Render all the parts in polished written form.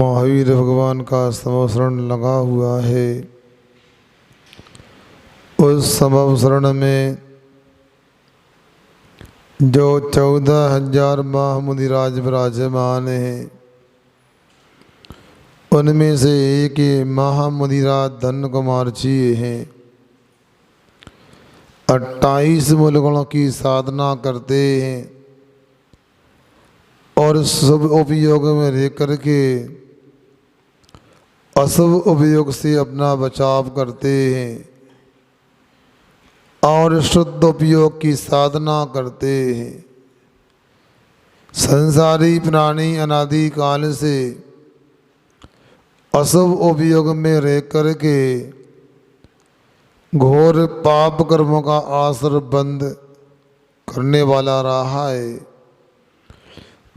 महावीर भगवान का समवसरण लगा हुआ है। उस समवसरण में जो 14,000 महामुनिराज विराजमान हैं, उनमें से एक महामुनिराज धन्य कुमार जी हैं। 28 मूल गुणों की साधना करते हैं और शुभ उपयोग में रह करके अशुभ उपयोग से अपना बचाव करते हैं और शुद्ध उपयोग की साधना करते हैं। संसारी प्राणी अनादि काल से अशुभ उपयोग में रह करके घोर पाप कर्मों का आश्रय बंद करने वाला रहा है।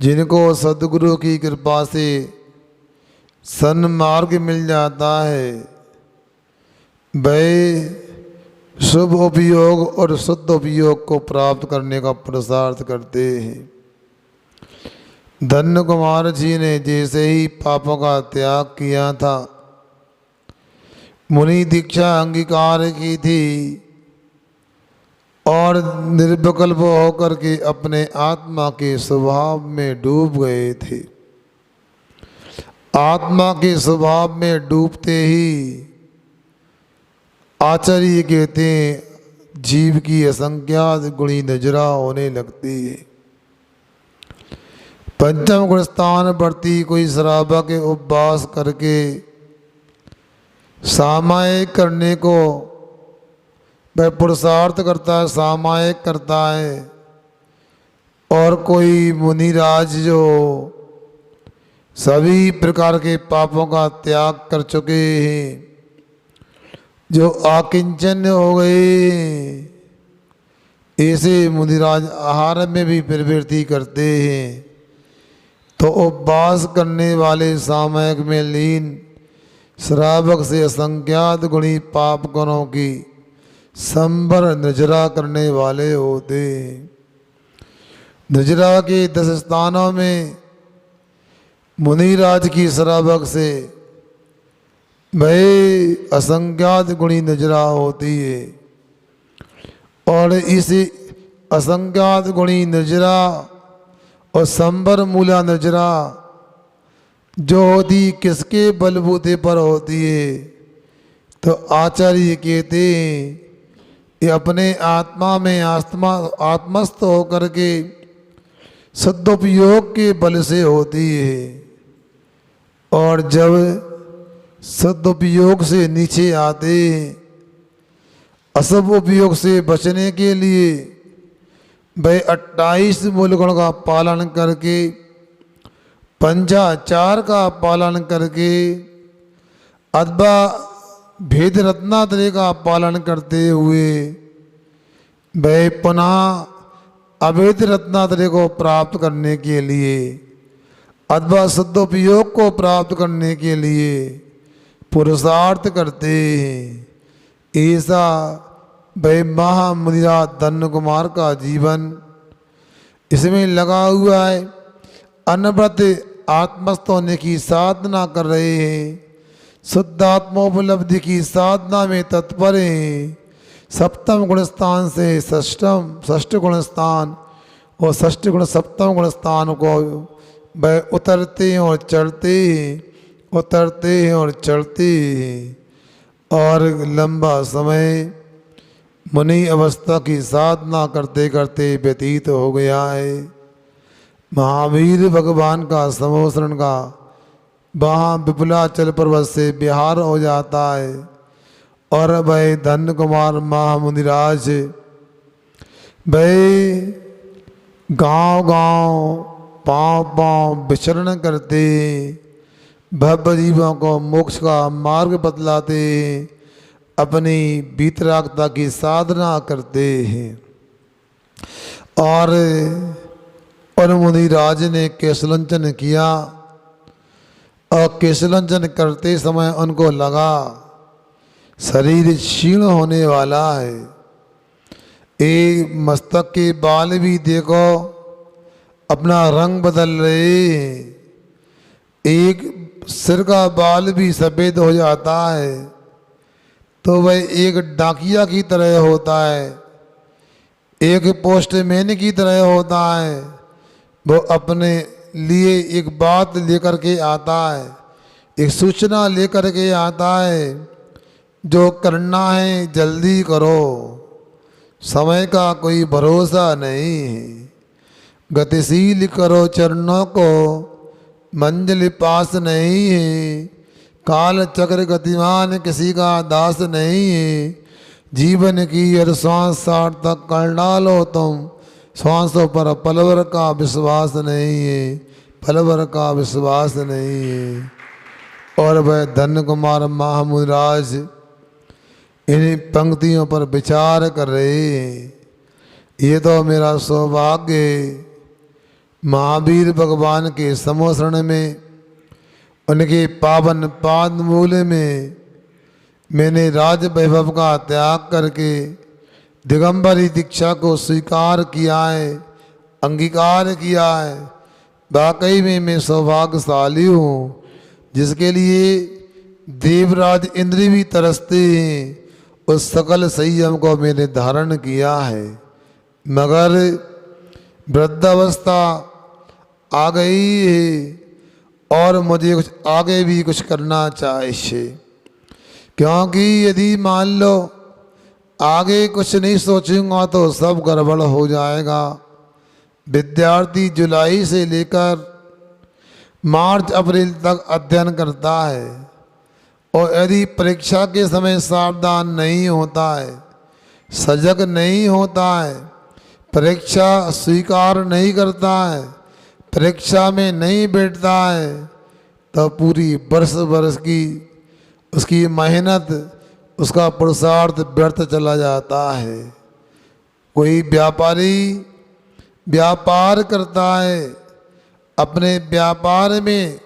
जिनको सद्गुरु की कृपा से सन्मार्ग मिल जाता है, वे शुभ उपयोग और शुद्ध उपयोग को प्राप्त करने का पुरुषार्थ करते हैं। धन्य कुमार जी ने जैसे ही पापों का त्याग किया था, मुनि दीक्षा अंगीकार की थी और निर्विकल्प होकर के अपने आत्मा के स्वभाव में डूब गए थे। आत्मा के स्वभाव में डूबते ही आचार्य कहते हैं जीव की असंख्यात गुणी नजरा होने लगती है। पंचम गुण स्थान बढ़ती कोई शराबा के उपवास करके सामायिक करने को वह पुरुषार्थ करता है, सामायिक करता है। और कोई मुनिराज जो सभी प्रकार के पापों का त्याग कर चुके हैं, जो आकिंचन हो गए, ऐसे मुनिराज आहार में भी प्रवृत्ति करते हैं। तो उपवास करने वाले सामायिक में लीन श्रावक से असंख्यात गुणी पाप गुणों की संबर नजरा करने वाले होते हैं। नजरा के 10 स्थानों में मुनिराज की श्रावक से वही असंख्यात गुणी नजरा होती है। और इस असंख्यात गुणी नजरा और संबर मूला नजरा जो होती किसके बलबूते पर होती है, तो आचार्य कहते हैं ये अपने आत्मा में आत्मस्थ होकर के सदुपयोग के बल से होती है। और जब सदुपयोग से नीचे आते हैं, अशुभ उपयोग से बचने के लिए वह 28 मूल गुण का पालन करके, पंचाचार का पालन करके, अथवा भेद रत्नात्रय का पालन करते हुए वह पुनः अभेद रत्नात्रय को प्राप्त करने के लिए अथवा सदुपयोग को प्राप्त करने के लिए पुरुषार्थ करते हैं। ऐसा वह महामुनिराज धन्य कुमार का जीवन इसमें लगा हुआ है। अनवरत आत्मस्थ होने की साधना कर रहे हैं, शुद्धात्मोपलब्धि की साधना में तत्पर हैं। सप्तम गुण स्थान से षष्ठ गुण स्थान और षष्ठ गुण सप्तम गुण स्थान को वह उतरते हैं और चढ़ते हैं, उतरते हैं और चढ़ते हैं। और लंबा समय मुनि अवस्था की साधना करते करते व्यतीत हो गया है। महावीर भगवान का समवसरण का वहाँ विपुलाचल पर्वत से बिहार हो जाता है। और वह धन्य कुमार महामुनिराज वह गांव-गांव पांव-पांव विचरण करते, भव्य जीवों को मोक्ष का मार्ग बतलाते, अपनी वीतरागता की साधना करते हैं। और मुनिराज ने केशलंचन किया और केशलंचन करते समय उनको लगा शरीर क्षीण होने वाला है। एक मस्तक के बाल भी देखो अपना रंग बदल रहे हैं। एक सिर का बाल भी सफ़ेद हो जाता है तो वह एक डाकिया की तरह होता है, एक पोस्टमैन की तरह होता है। वो अपने लिए एक बात लेकर के आता है, एक सूचना लेकर के आता है, जो करना है जल्दी करो, समय का कोई भरोसा नहीं है। गतिशील करो चरणों को, मंजिल पास नहीं है। काल चक्र गतिमान किसी का दास नहीं है। जीवन की हर श्वास सार्थक कर डालो तुम, श्वासों पर पलवर का विश्वास नहीं है, पलवर का विश्वास नहीं है। और वह धन्य कुमार महामूद राज इन पंक्तियों पर विचार कर रहे हैं। ये तो मेरा सौभाग्य, महावीर भगवान के समोसरण में, उनके पावन पाद मूल में मैंने राज वैभव का त्याग करके दिगंबरी दीक्षा को स्वीकार किया है, अंगीकार किया है। वाकई में मैं सौभाग्यशाली हूँ, जिसके लिए देवराज इंद्र भी तरसते हैं। उस सकल संयम को मैंने धारण किया है, मगर वृद्धावस्था आ गई है और मुझे कुछ आगे भी कुछ करना चाहिए। क्योंकि यदि मान लो आगे कुछ नहीं सोचूंगा तो सब गड़बड़ हो जाएगा। विद्यार्थी जुलाई से लेकर मार्च अप्रैल तक अध्ययन करता है और यदि परीक्षा के समय सावधान नहीं होता है, सजग नहीं होता है, परीक्षा स्वीकार नहीं करता है, परीक्षा में नहीं बैठता है, तो पूरी वर्ष की उसकी मेहनत, उसका पुरुषार्थ व्यर्थ चला जाता है। कोई व्यापारी व्यापार करता है, अपने व्यापार में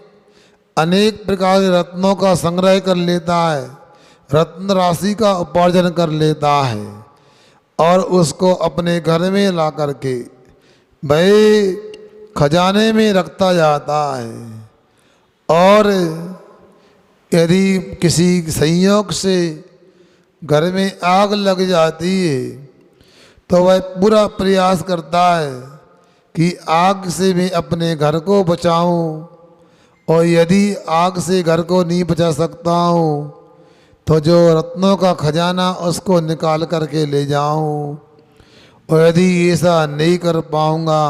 अनेक प्रकार के रत्नों का संग्रह कर लेता है, रत्न राशि का उपार्जन कर लेता है और उसको अपने घर में ला करके भाई खजाने में रखता जाता है। और यदि किसी संयोग से घर में आग लग जाती है तो वह पूरा प्रयास करता है कि आग से मैं अपने घर को बचाऊं, और यदि आग से घर को नहीं बचा सकता हूँ तो जो रत्नों का खजाना उसको निकाल करके ले जाऊं। और यदि ऐसा नहीं कर पाऊँगा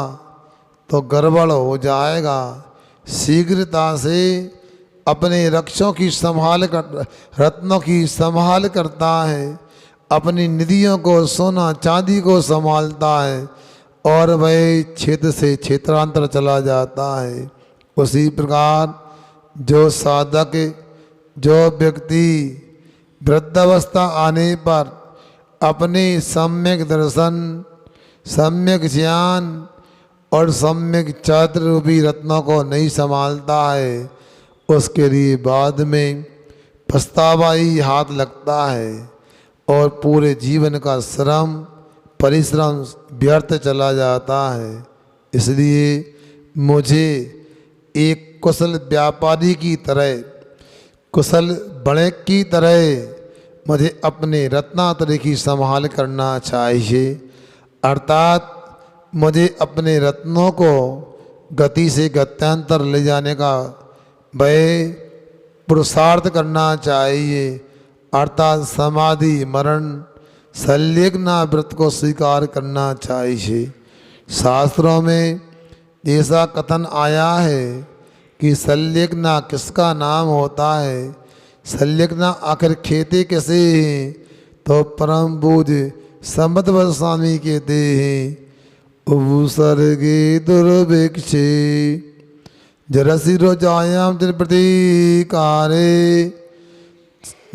तो गड़बड़ हो जाएगा। शीघ्रता से अपने रक्षों की संभाल कर, रत्नों की संभाल करता है, अपनी निधियों को, सोना चांदी को संभालता है और वह क्षेत्र से क्षेत्रांतर चला जाता है। उसी प्रकार जो साधक, जो व्यक्ति वृद्धावस्था आने पर अपने सम्यक दर्शन, सम्यक ज्ञान और सम्यक चारित्र रूपी रत्नों को नहीं संभालता है, उसके लिए बाद में पछतावा ही हाथ लगता है और पूरे जीवन का श्रम परिश्रम व्यर्थ चला जाता है। इसलिए मुझे एक कुशल व्यापारी की तरह, कुशल बणिक की तरह मुझे अपने रत्नातरे की संभाल करना चाहिए। अर्थात मुझे अपने रत्नों को गति से गत्यांतर ले जाने का वह पुरुषार्थ करना चाहिए। अर्थात समाधि मरण संलग्ना व्रत को स्वीकार करना चाहिए। शास्त्रों में ऐसा कथन आया है कि संलग्ना किसका नाम होता है, संलग्ना आखिर खेती कैसे हैं, तो परम पूज्य संबत स्वामी कहते हैं, उपसर्गे दुर्भिक्षे जरसी रोजायाम तिल प्रतीकारे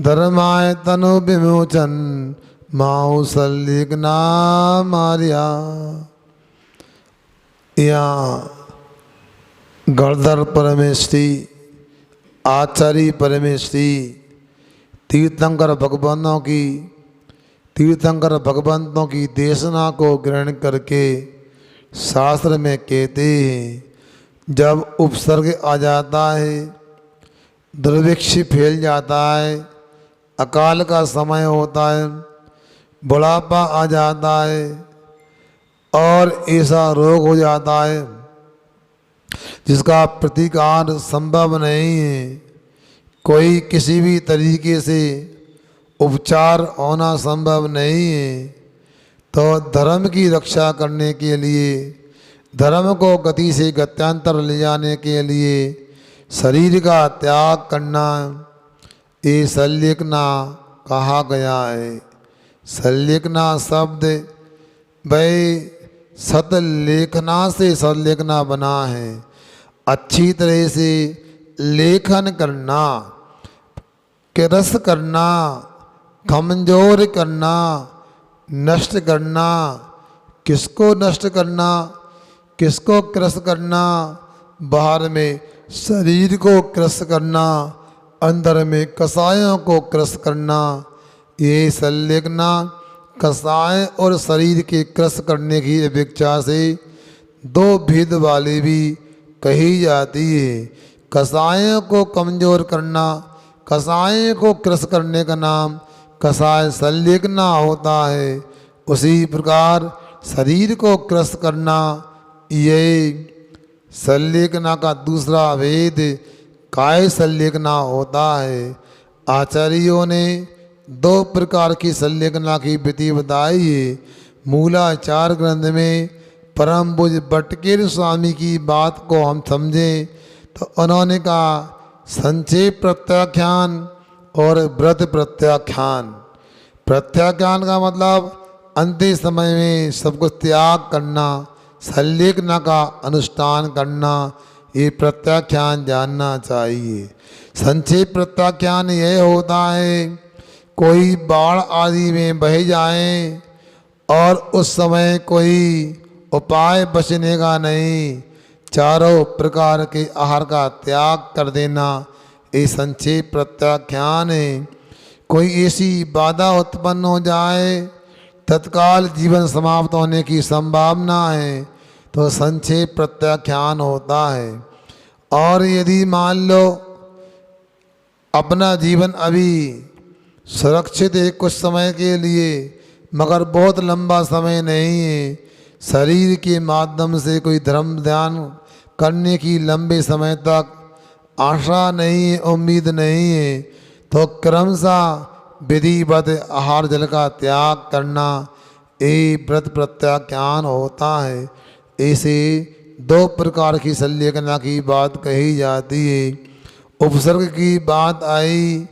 धर्माय तनु विमोचन माऊ संलग्ना मारिया। यहाँ गणधर परमेश्वरी, आचार्य परमेश्वरी, तीर्थंकर भगवानों की, तीर्थंकर भगवंतों की देशना को ग्रहण करके शास्त्र में कहते हैं, जब उपसर्ग आ जाता है दुर्भिक्ष फैल जाता है, अकाल का समय होता है, बुढ़ापा आ जाता है और ऐसा रोग हो जाता है जिसका प्रतिकार संभव नहीं है। कोई किसी भी तरीके से उपचार होना संभव नहीं है। तो धर्म की रक्षा करने के लिए, धर्म को गति से गत्यांतर ले जाने के लिए शरीर का त्याग करना, ये संलेखना कहा गया है। संलेखना शब्द भाई सतलेखना से संलेखना बना है, अच्छी तरह से लेखन करना, कृस करना, कमजोर करना, नष्ट करना। किसको नष्ट करना, किसको क्रस करना? बाहर में शरीर को क्रस करना, अंदर में कसायों को क्रस करना। ये संलेखना कसाय और शरीर के क्रस करने की अपेक्षा से दो भेद वाली भी कही जाती है। कसायों को कमजोर करना, कसाय को क्रस करने का नाम कसाय संलेखना होता है। उसी प्रकार शरीर को क्रस करना, ये संलेखना का दूसरा भेद काय संलेखना होता है। आचार्यों ने दो प्रकार की संलेखना की विधि बताई है। मूलाचार ग्रंथ में परम पूज्य बटकेर स्वामी की बात को हम समझें तो उन्होंने कहा संक्षेप प्रत्याख्यान और व्रत प्रत्याख्यान। प्रत्याख्यान का मतलब अंतिम समय में सब कुछ त्याग करना, संलेखना का अनुष्ठान करना, ये प्रत्याख्यान जानना चाहिए। संक्षेप प्रत्याख्यान यह होता है कोई बाढ़ आदि में बह जाए और उस समय कोई उपाय बचने का नहीं, चारों प्रकार के आहार का त्याग कर देना, ये संक्षेप प्रत्याख्यान है। कोई ऐसी बाधा उत्पन्न हो जाए, तत्काल जीवन समाप्त होने की संभावना है, तो संक्षेप प्रत्याख्यान होता है। और यदि मान लो अपना जीवन अभी सुरक्षित है कुछ समय के लिए, मगर बहुत लंबा समय नहीं है, शरीर के माध्यम से कोई धर्म ध्यान करने की लंबे समय तक आशा नहीं है, उम्मीद नहीं है, तो क्रमशः विधिवत आहार जल का त्याग करना ये व्रत प्रत्याख्यान होता है। ऐसे दो प्रकार की संलेखना की बात कही जाती है। उपसर्ग की बात आई,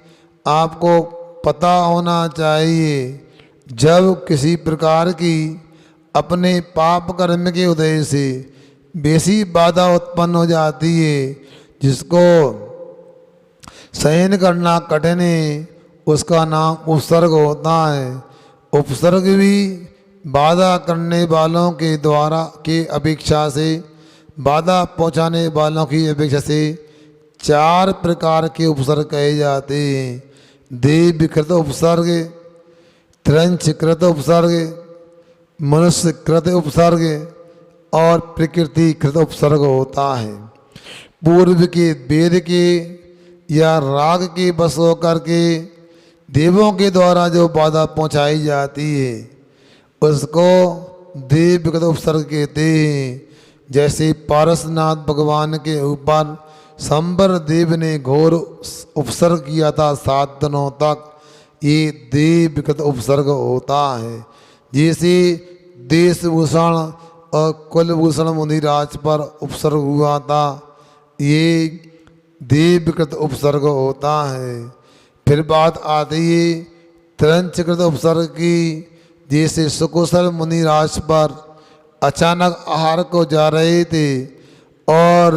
आपको पता होना चाहिए जब किसी प्रकार की अपने पाप कर्म के उदय से बेसी बाधा उत्पन्न हो जाती है, जिसको सहन करना कठिन है, उसका नाम उपसर्ग होता है। उपसर्ग भी बाधा करने वालों के द्वारा के अपेक्षा से, बाधा पहुंचाने वालों की अपेक्षा से चार प्रकार के उपसर्ग कहे जाते हैं। देवकृत उपसर्ग, त्रंचकृत उपसर्ग, मनुष्यकृत उपसर्ग और प्रकृतिकृत उपसर्ग होता है। पूर्व के वेद के या राग के बस होकर के देवों के द्वारा जो बाधा पहुंचाई जाती है उसको देवकृत उपसर्ग कहते हैं। जैसे पारसनाथ भगवान के ऊपर संबर देव ने घोर उपसर्ग किया था 7 दिनों तक, ये देवकृत उपसर्ग होता है। जैसे देशभूषण और कुलभूषण मुनिराज पर उपसर्ग हुआ था, ये देवकृत उपसर्ग होता है। फिर बात आती है त्रंचकृत उपसर्ग की। जैसे सुकुशल मुनिराज पर अचानक आहार को जा रहे थे और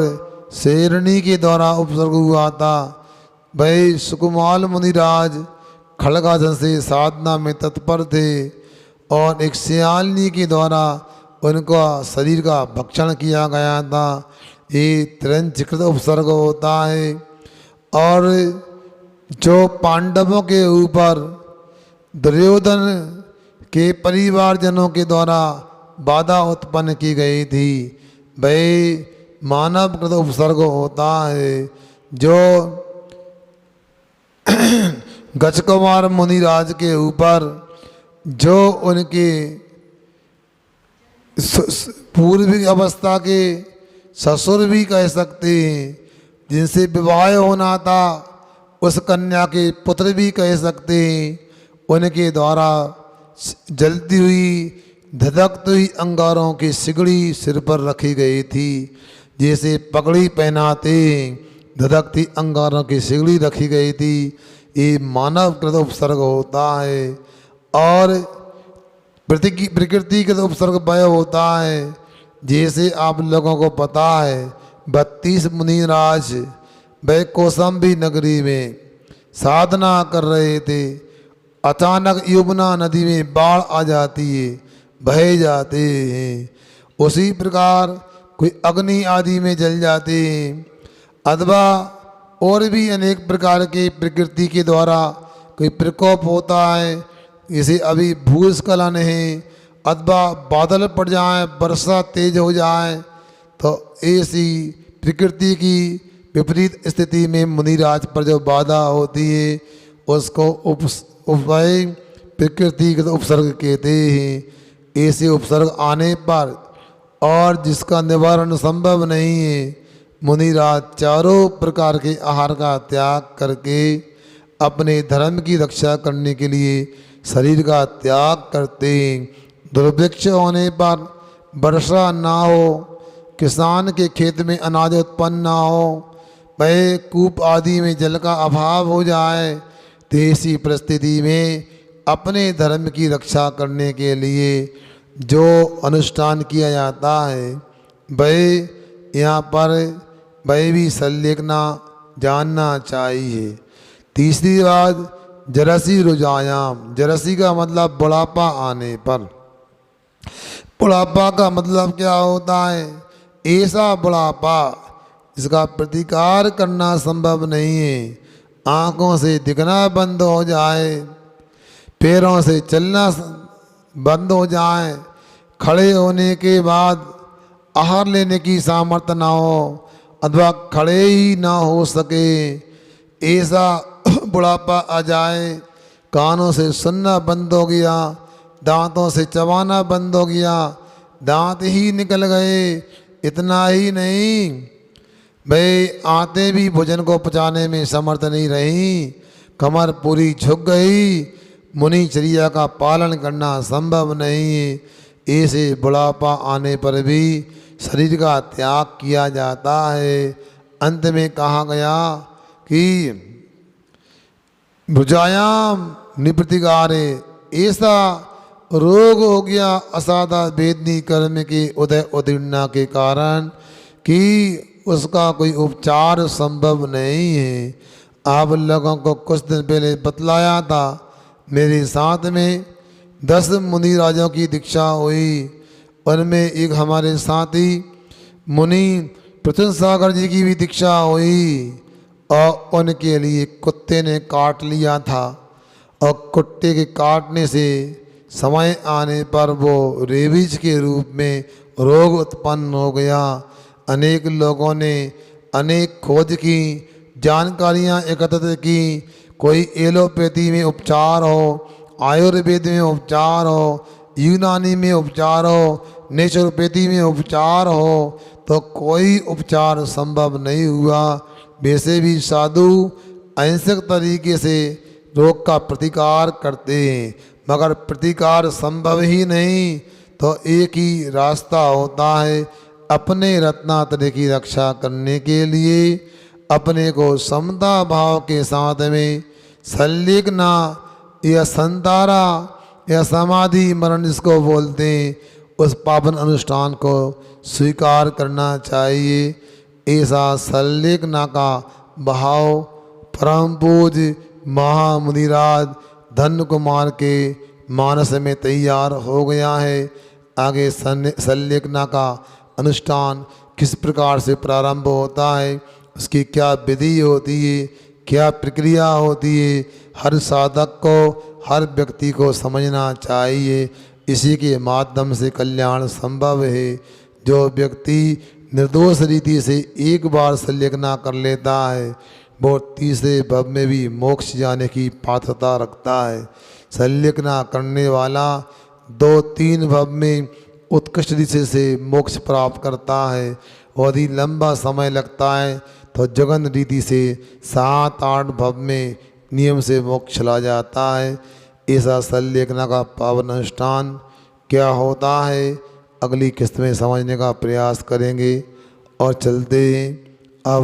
शेरणी के द्वारा उपसर्ग हुआ था। भाई सुकुमाल मुनिराज खड़गासन से साधना में तत्पर थे और एक सियालनी के द्वारा उनका शरीर का भक्षण किया गया था, ये त्रंचकृत उपसर्ग होता है। और जो पांडवों के ऊपर दुर्योधन के परिवारजनों के द्वारा बाधा उत्पन्न की गई थी, वह मानवकृत उपसर्ग होता है। जो गज कुमार मुनिराज के ऊपर जो उनके पूर्वी अवस्था के ससुर भी कह सकते हैं, जिनसे विवाह होना था उस कन्या के पुत्र भी कह सकते हैं, उनके द्वारा जलती हुई धधकती हुई अंगारों की सिगड़ी सिर पर रखी गई थी। जैसे पगड़ी पहनाते धधकती अंगारों की सिगड़ी रखी गई थी। ये मानव कृत उपसर्ग होता है और प्रकृति कृत उपसर्ग वह होता है। जैसे आप लोगों को पता है 32 मुनिराज वह कौशाम्बी नगरी में साधना कर रहे थे, अचानक यमुना नदी में बाढ़ आ जाती है, बह जाते हैं। उसी प्रकार कोई अग्नि आदि में जल जाते हैं, अथवा और भी अनेक प्रकार के प्रकृति के द्वारा कोई प्रकोप होता है। जैसे अभी भूस्खलन है, अथवा बादल पड़ जाए, वर्षा तेज हो जाए, तो ऐसी प्रकृति की विपरीत स्थिति में मुनिराज पर जो बाधा होती है उसको प्रकृति के उपसर्ग कहते हैं। ऐसे उपसर्ग आने पर और जिसका निवारण संभव नहीं है, मुनिराज चारों प्रकार के आहार का त्याग करके अपने धर्म की रक्षा करने के लिए शरीर का त्याग करते हैं। दुर्भिक्ष होने पर वर्षा ना हो, किसान के खेत में अनाज उत्पन्न ना हो, वह कूप आदि में जल का अभाव हो जाए, तो ऐसी परिस्थिति में अपने धर्म की रक्षा करने के लिए जो अनुष्ठान किया जाता है वह यहाँ पर वह भी संलेखना जानना चाहिए। तीसरी बात, जरसी रुझायाम। जरसी का मतलब बुढ़ापा आने पर। बुढ़ापा का मतलब क्या होता है? ऐसा बुढ़ापा इसका प्रतिकार करना संभव नहीं है। आँखों से दिखना बंद हो जाए, पैरों से चलना बंद हो जाए, खड़े होने के बाद आहार लेने की सामर्थ्य ना हो अथवा खड़े ही ना हो सके, ऐसा बुढ़ापा आ जाए। कानों से सुनना बंद हो गया, दांतों से चबाना बंद हो गया, दांत ही निकल गए। इतना ही नहीं, भाई आंतें भी भोजन को पचाने में समर्थ नहीं रही, कमर पूरी झुक गई, मुनिचर्या का पालन करना संभव नहीं है। ऐसे बुढ़ापा आने पर भी शरीर का त्याग किया जाता है। अंत में कहा गया कि भुजायाम निप्रतिकारे, ऐसा रोग हो गया असाधा वेदनी कर्म के उदय उदीर्णा के कारण कि उसका कोई उपचार संभव नहीं है। आप लोगों को कुछ दिन पहले बतलाया था, मेरे साथ में 10 मुनिराजों की दीक्षा हुई। उनमें एक हमारे साथी मुनि प्रचुन सागर जी की भी दीक्षा हुई और उनके लिए कुत्ते ने काट लिया था और कुत्ते के काटने से समय आने पर वो रेबीज के रूप में रोग उत्पन्न हो गया। अनेक लोगों ने अनेक खोज की, जानकारियां एकत्रित की, कोई एलोपैथी में उपचार हो, आयुर्वेद में उपचार हो, यूनानी में उपचार हो, नेचुरोपैथी में उपचार हो, तो कोई उपचार संभव नहीं हुआ। वैसे भी साधु अहिंसक तरीके से रोग का प्रतिकार करते हैं, मगर प्रतिकार संभव ही नहीं, तो एक ही रास्ता होता है, अपने रत्नात्र की रक्षा करने के लिए अपने को समता भाव के साथ में संलिग्ना या संतारा या समाधि मरण जिसको बोलते हैं, उस पावन अनुष्ठान को स्वीकार करना चाहिए। ऐसा संलिग्ना का भाव परम पूज्य महामुनिराज धन्य कुमार के मानस में तैयार हो गया है। आगे संलिग्ना का अनुष्ठान किस प्रकार से प्रारंभ होता है, उसकी क्या विधि होती है, क्या प्रक्रिया होती है, हर साधक को, हर व्यक्ति को समझना चाहिए। इसी के माध्यम से कल्याण संभव है। जो व्यक्ति निर्दोष रीति से एक बार संलिग्ना कर लेता है, वो तीसरे भव में भी मोक्ष जाने की पात्रता रखता है। संलेखना करने वाला 2-3 भव में उत्कृष्ट रीति से मोक्ष प्राप्त करता है। और यदि लंबा समय लगता है तो जगन रीति से 7-8 भव में नियम से मोक्ष चला जाता है। ऐसा संलेखना का पावन अनुष्ठान क्या होता है, अगली किस्त में समझने का प्रयास करेंगे। और चलते हैं अब